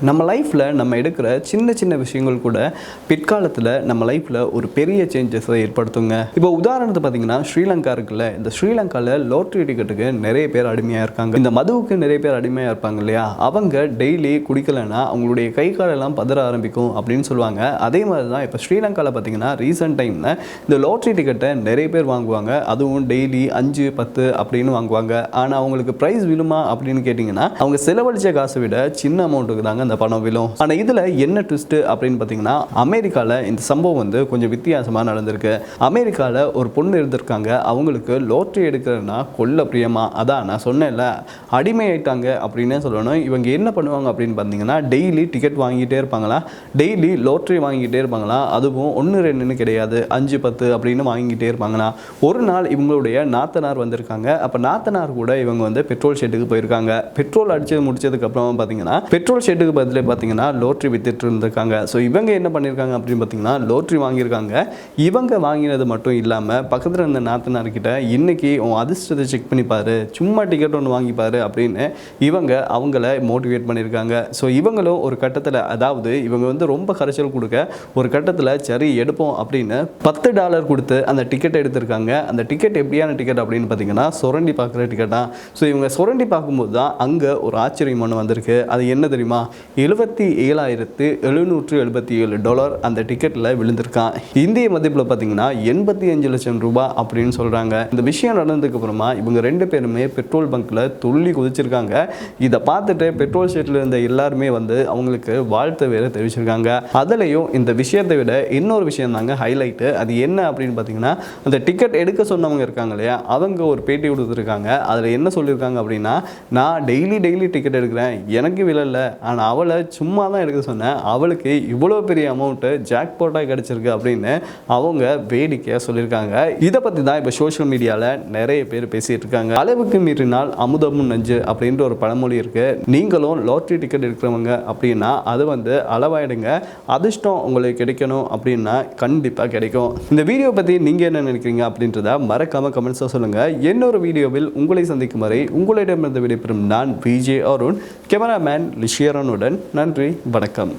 நம்ம லைஃப்பில் நம்ம எடுக்கிற சின்ன சின்ன விஷயங்கள் கூட பிற்காலத்தில் நம்ம லைஃப்பில் ஒரு பெரிய சேஞ்சஸை ஏற்படுத்துங்க. இப்போ உதாரணத்துக்கு பார்த்தீங்கன்னா ஸ்ரீலங்கா இருக்குல்ல, இந்த ஸ்ரீலங்காவில் லாட்ரி டிக்கெட்டுக்கு நிறைய பேர் அடிமையாக இருக்காங்க. இந்த மதுவுக்கு நிறைய பேர் அடிமையாக இருப்பாங்க இல்லையா, அவங்க டெய்லி குடிக்கலைன்னா அவங்களுடைய கை காலெல்லாம் பதற ஆரம்பிக்கும் அப்படின்னு சொல்லுவாங்க. அதே மாதிரி தான் இப்போ ஸ்ரீலங்காவில் பார்த்தீங்கன்னா ரீசெண்ட் டைமில் இந்த லாட்ரி டிக்கெட்டை நிறைய பேர் வாங்குவாங்க. அதுவும் டெய்லி 5, 10 அப்படின்னு வாங்குவாங்க. ஆனால் அவங்களுக்கு ப்ரைஸ் விழுமா அப்படின்னு கேட்டிங்கன்னா அவங்க செலவழித்த காசை விட சின்ன அமௌண்ட்டுக்கு தாங்க அந்த பணம் விழும். ஆனால் இதில் என்ன ட்விஸ்ட் அப்படின்னு பார்த்தீங்கன்னா, அமெரிக்காவில் இந்த சம்பவம் வந்து கொஞ்சம் வித்தியாசமாக நடந்திருக்கு. அமெரிக்காவில் ஒரு பொண்ணு இருந்திருக்காங்க. அவங்களுக்கு லாட்ரி எடுக்கிறதுனா கொல்ல பிரியமா, அதான் நான் சொன்னேன்ல அடிமை ஆயிட்டாங்க அப்படின்னே சொல்லணும். இவங்க என்ன பண்ணுவாங்க அப்படின்னு பார்த்தீங்கன்னா, டெய்லி டிக்கெட் வாங்கிட்டே இருப்பாங்களா, டெய்லி லாட்ரி வாங்கிட்டே இருப்பாங்களா. அதுவும் 1, 2ன்னு கிடையாது, 5, 10 அப்படின்னு வாங்கிட்டே இருப்பாங்களா. ஒரு நாள் இவங்களுடைய நாத்தனார் வந்திருக்காங்க. அப்போ நாத்தனார் கூட இவங்க வந்து பெட்ரோல் ஷெட்டுக்கு போயிருக்காங்க. பெட்ரோல் அடிச்சு முடிச்சதுக்கப்புறம் பார்த்தீங்கன்னா பெட்ரோல் ஷெட்டுக்கு பதில் பார்த்தீங்கன்னா லாட்ரி வித்துட்டு இருந்திருக்காங்க. ஸோ இவங்க என்ன பண்ணியிருக்காங்க அப்படின்னு பார்த்தீங்கன்னா லாட்ரி வாங்கியிருக்காங்க. இவங்க வாங்கினது மட்டும் இல்லாமல் பக்கத்தில் இருந்த நாத்தனார்கிட்ட இன்னைக்கு உன் அதிர்ஷ்டத்தை செக் பண்ணிப்பாரு, சும்மா டிக்கெட் ஒன்று வாங்கிப்பாரு அப்படின்னு அவங்கள மோட்டிவேட் பண்ணியிருக்காங்க. ஸோ இவங்களும் ஒரு கட்டத்தில், அதாவது இவங்க வந்து ரொம்ப கரைச்சல் கொடுக்க ஒரு கட்டத்தில் சரி எடுப்போம் அப்படின்னு $10 கொடுத்து அந்த டிக்கெட் எடுத்திருக்காங்க. அந்த டிக்கெட் எப்படியான டிக்கெட் அப்படின்னு பார்த்தீங்கன்னா சுரண்டி பார்க்குற டிக்கெட்டா. ஸோ இவங்க சுரண்டி பார்க்கும்போது தான் அங்கே ஒரு ஆச்சரியம் ஒன்று வந்திருக்கு. அது என்ன தெரியுமா, $77,777 அந்த டிக்கெட்டில் விழுந்திருக்கான். இந்திய மதிப்பில் பார்த்தீங்கன்னா 85 லட்சம் ரூபாய் அப்படின்னு சொல்கிறாங்க. இந்த விஷயம் நடந்ததுக்கு அப்புறமா இவங்க 2 பேருமே பெட்ரோல் பங்க்கில் துள்ளி குதிச்சிருக்காங்க. இதை பார்த்துட்டு பெட்ரோல் ஷெட்டில் இருந்த எல்லாருமே வந்து அவங்களுக்கு வாழ்த்து வேறு தெரிவிச்சிருக்காங்க. அதுலேயும் இந்த விஷயத்தை விட இன்னொரு விஷயம் தாங்க ஹைலைட்டு. அது என்ன அப்படின்னு பார்த்தீங்கன்னா, அந்த டிக்கெட் எடுக்க சொன்னவங்க இருக்காங்க இல்லையா, அவங்க ஒரு பேட்டி கொடுத்துருக்காங்க. அதில் என்ன சொல்லியிருக்காங்க அப்படின்னா, நான் டெய்லி டிக்கெட் எடுக்கிறேன், எனக்கு விழல, ஆனால் அவளை சும்மா தான் எடுக்க சொன்னேன், அவளுக்கு இவ்வளோ பெரிய அமௌண்ட்டு ஜாக்பாட்டாக கிடச்சிருக்கு அப்படின்னு அவங்க வேடிக்கையாக சொல்லியிருக்காங்க. இதை பற்றி தான் இப்போ சோஷியல் மீடியாவில் நிறைய பேர் பேசிகிட்டு இருக்காங்க. அளவுக்கு மீறினால் அமுதமும் நஞ்சு அப்படின்ற ஒரு பழமொழி இருக்குது. நீங்களும் லாட்ரி டிக்கெட் எடுக்கிறவங்க அப்படின்னா அது வந்து அளவாயிடுங்க. அதிர்ஷ்டம் உங்களுக்கு கிடைக்கணும் அப்படின்னா கண்டிப்பாக கிடைக்கும். இந்த வீடியோ பற்றி நீங்கள் என்ன நினைக்கிறீங்க அப்படின்றத மறக்காமல் கமெண்ட்ஸாக சொல்லுங்கள். இன்னொரு வீடியோவில் உங்களை சந்திக்கும் வரை உங்களிடமிருந்து விடைபெறும் நான் விஜே அருண், கேமராமேன் லிஷியரனுடன். நன்றி, வணக்கம்.